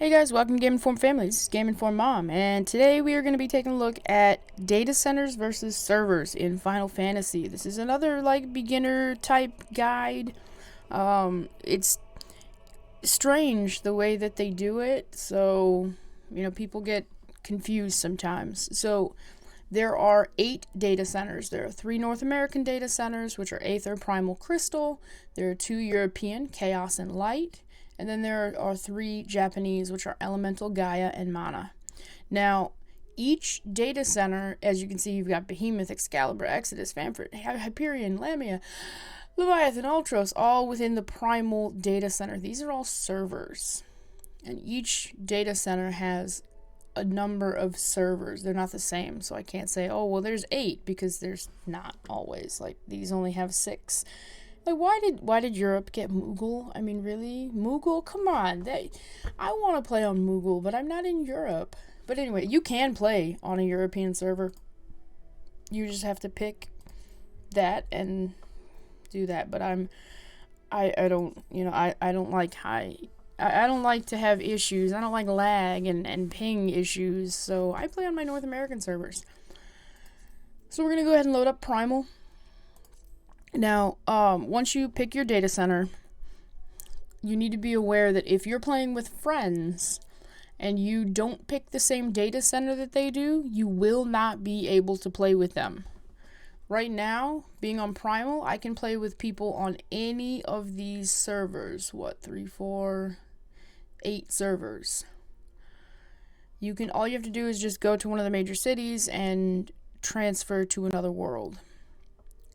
Hey guys, welcome to Game Informed Family. This is Game Informed Mom, and today we are going to be taking a look at data centers versus servers in Final Fantasy. This is another beginner type guide. It's strange the way that they do it, so people get confused sometimes. So there are 8 data centers. There are 3 North American data centers, which are Aether, Primal, Crystal. There are 2 European, Chaos and Light. And then there are 3 Japanese, which are Elemental, Gaia, and Mana. Now, each data center, as you can see, you've got Behemoth, Excalibur, Exodus, Famford, Hyperion, Lamia, Leviathan, Ultros, all within the Primal data center. These are all servers. And each data center has a number of servers. They're not the same, so I can't say, oh, well, there's 8, because there's not always. These only have 6. Why did Europe get Moogle? I mean, really? Moogle? Come on. I want to play on Moogle, but I'm not in Europe. But anyway, you can play on a European server. You just have to pick that and do that. But I don't like I don't like to have issues. I don't like lag and ping issues. So I play on my North American servers. So we're going to go ahead and load up Primal. Now, once you pick your data center, you need to be aware that if you're playing with friends and you don't pick the same data center that they do, you will not be able to play with them. Right now, being on Primal, I can play with people on any of these servers. 3, 4, 8 servers. All you have to do is just go to one of the major cities and transfer to another world.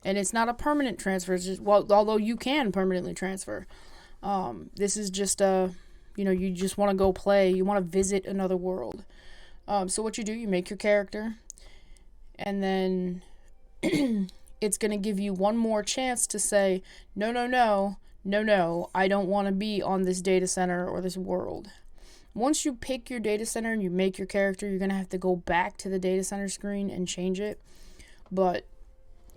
And it's not a permanent transfer. It's just, although you can permanently transfer. This is just you just want to go play. You want to visit another world. So what you do, you make your character. And then it's going to give you one more chance to say, no, I don't want to be on this data center or this world. Once you pick your data center and you make your character, you're going to have to go back to the data center screen and change it. But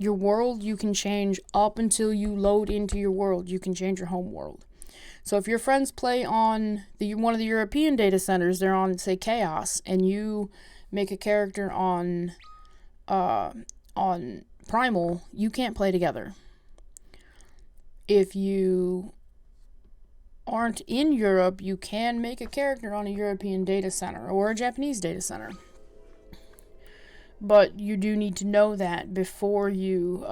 your world, you can change up until you load into your world. You can change your home world. So if your friends play on one of the European data centers, they're on, say, Chaos, and you make a character on Primal, you can't play together. If you aren't in Europe, you can make a character on a European data center or a Japanese data center. But you do need to know that before you,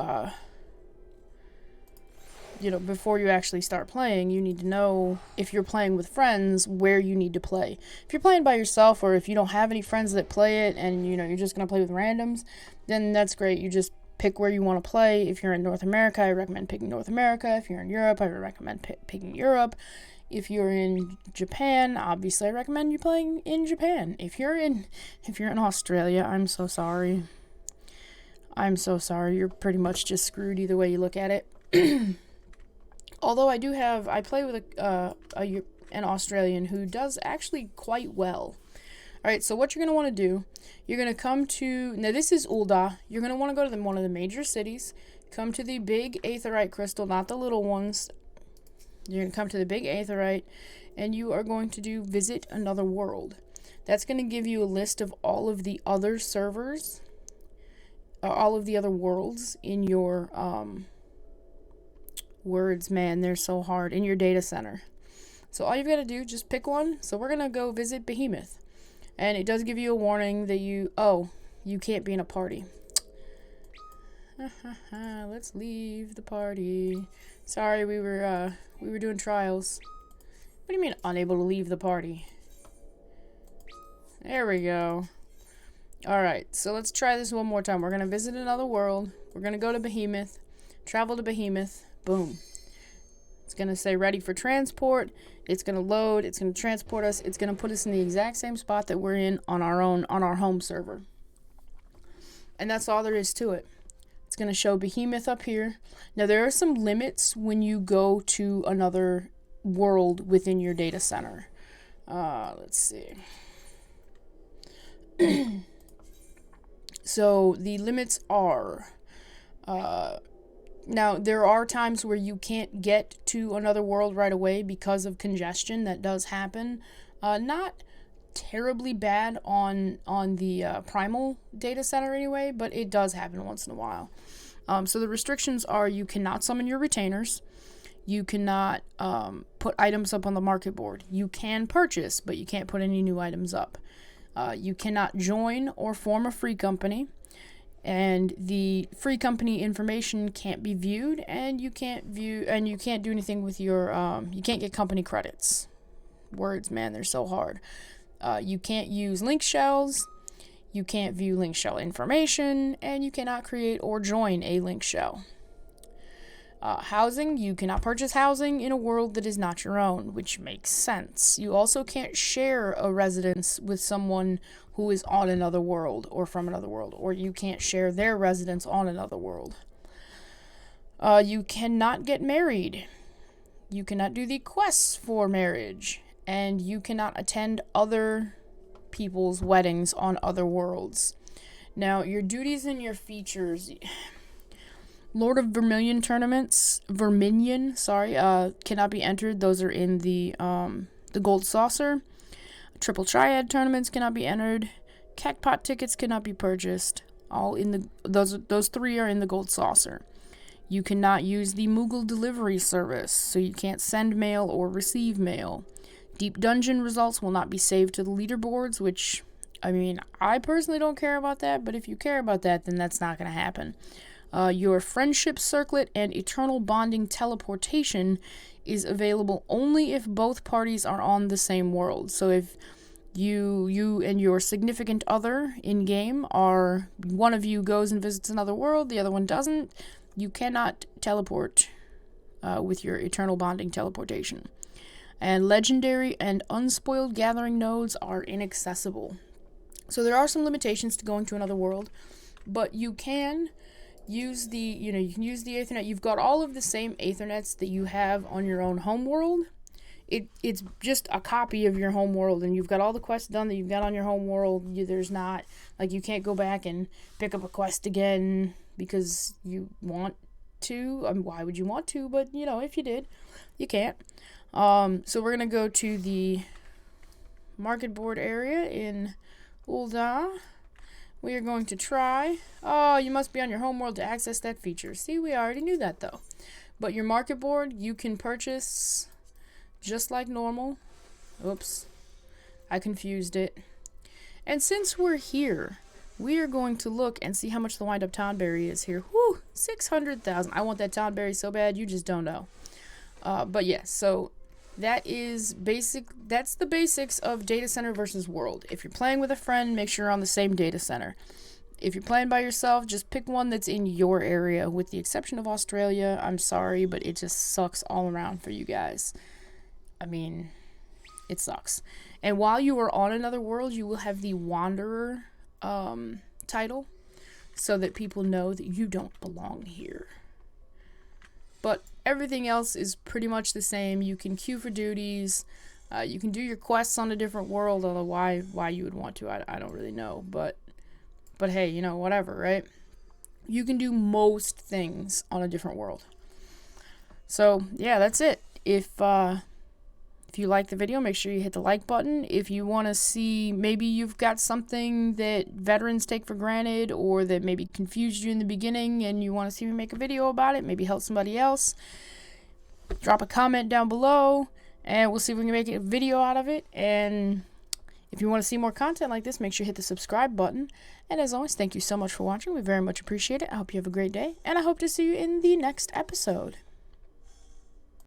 before you actually start playing. You need to know, if you're playing with friends, where you need to play. If you're playing by yourself, or if you don't have any friends that play it, and you're just going to play with randoms, then that's great. You just pick where you want to play. If you're in North America, I recommend picking North America. If you're in Europe, I recommend picking Europe. If you're in Japan, obviously I recommend you playing in Japan. If you're in Australia, I'm so sorry. You're pretty much just screwed either way you look at it. Although I play with an Australian who does actually quite well. Alright, so what you're going to want to do, you're going to come to, now this is Ul'dah. You're going to want to go to one of the major cities, come to the big aetherite crystal, not the little ones. You're going to come to the big aetherite, and you are going to visit another world. That's going to give you a list of all of the other servers, all of the other worlds in your, words, man, they're so hard, in your data center. So all you've got to do, just pick one. So we're going to go visit Behemoth. And it does give you a warning that you can't be in a party. Let's leave the party. Sorry, we were doing trials. What do you mean, unable to leave the party? There we go. Alright, so let's try this one more time. We're going to visit another world. We're going to go to Behemoth. Travel to Behemoth. Boom. It's going to say ready for transport. It's going to load. It's going to transport us. It's going to put us in the exact same spot that we're in on our home server. And that's all there is to it. It's going to show Behemoth up here. Now, there are some limits when you go to another world within your data center. Let's see. So, the limits are... Now, there are times where you can't get to another world right away because of congestion. That does happen. Not terribly bad on the primal data center anyway, but it does happen once in a while. So the restrictions are: you cannot summon your retainers, you cannot put items up on the market board, you can purchase, but you can't put any new items up, you cannot join or form a free company, and the free company information can't be viewed, and you can't do anything with your you can't get company credits. Words, man, they're so hard. You can't use link shells, you can't view link shell information, and you cannot create or join a link shell. Housing, you cannot purchase housing in a world that is not your own, which makes sense. You also can't share a residence with someone who is on another world or from another world, or you can't share their residence on another world. You cannot get married. You cannot do the quests for marriage, and you cannot attend other people's weddings on other worlds. Now, your duties and your features: Lord of Vermilion tournaments, cannot be entered. Those are in the Gold Saucer. Triple Triad tournaments cannot be entered. Cactpot tickets cannot be purchased. All in the those three are in the Gold Saucer. You cannot use the Moogle delivery service, so you can't send mail or receive mail. Deep Dungeon results will not be saved to the leaderboards, which, I mean, I personally don't care about that, but if you care about that, then that's not going to happen. Your Friendship Circlet and Eternal Bonding Teleportation is available only if both parties are on the same world. So if you and your significant other in-game are, one of you goes and visits another world, the other one doesn't, you cannot teleport with your Eternal Bonding Teleportation. And Legendary and Unspoiled Gathering nodes are inaccessible. So there are some limitations to going to another world, but you can use you can use the Aethernet. You've got all of the same Aethernets that you have on your own home world. It's just a copy of your home world, and you've got all the quests done that you've got on your home world. There's not, like, you can't go back and pick up a quest again because you want to. Why would you want to? But, if you did, you can't. So we're going to go to the market board area in Ul'dah. We are going to try. Oh, you must be on your home world to access that feature. See, we already knew that, though. But your market board, you can purchase just like normal. Oops. I confused it. And since we're here, we are going to look and see how much the wind-up Tonberry is here. Whew, 600,000. I want that Tonberry so bad, you just don't know. But yeah, so that's the basics of data center versus world. If you're playing with a friend, make sure you're on the same data center. If you're playing by yourself, just pick one that's in your area, with the exception of Australia. I'm sorry, but it just sucks all around for you guys. I mean, it sucks. And while you are on another world, you will have the Wanderer title, so that people know that you don't belong here. But everything else is pretty much the same. You can queue for duties. You can do your quests on a different world, although why you would want to, I don't really know. But hey, whatever, right? You can do most things on a different world. So, yeah, that's it. If you like the video, make sure you hit the like button. If you want to see, maybe you've got something that veterans take for granted, or that maybe confused you in the beginning and you want to see me make a video about it, maybe help somebody else, drop a comment down below and we'll see if we can make a video out of it. And if you want to see more content like this, make sure you hit the subscribe button. And as always, thank you so much for watching. We very much appreciate it. I hope you have a great day, and I hope to see you in the next episode.